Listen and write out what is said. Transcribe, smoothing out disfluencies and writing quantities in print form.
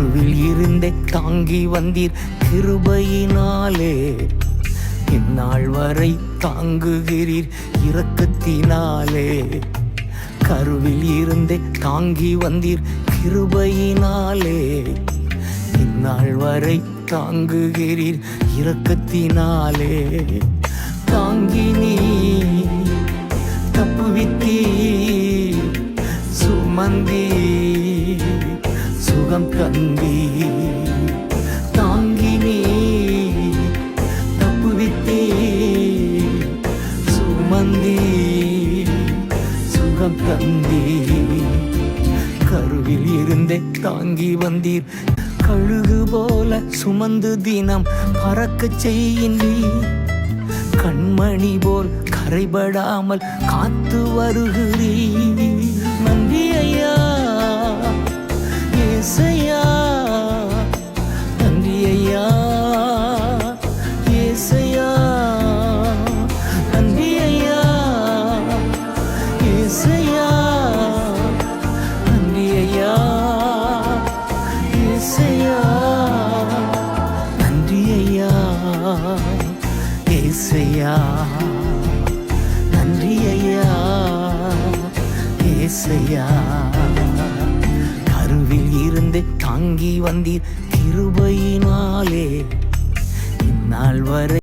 கருவில் இருந்தே தாங்கி வந்தீர் கிருபையினாலே. இந்நாள் வரை தாங்குகிறீர் இரக்கத்தினாலே. கருவில் இருந்தே தாங்கி வந்தீர் கிருபையினாலே. இந்நாள் வரை தாங்குகிறீர் இரக்கத்தினாலே. தாங்கி நீ தப்புவித்தீ சுமந்தி சுகம் தந்தி. தாங்கி நீ தப்புவித்தீ சுமந்தி சுகம் தந்தி. கருவில் இருந்தே தாங்கி வந்தீர். கழுகு போல சுமந்து தினம் பறக்கச் செய்கின்றீர். கண்மணி போல் கரைபடாமல் காத்து வருகிறீர். நன்றி ஐயா ஏசையா, நன்றி ஐயா ஏசையா, நன்றி ஐயா ஏசையா, நன்றி ஐயா ஏசையா, நன்றி ஐயா ஏசையா, நன்றி ஐயா ஏசையா. கருவில் இருந்து தாங்கி வந்தீர் கிருபையினாலே. இந்நாள் வரை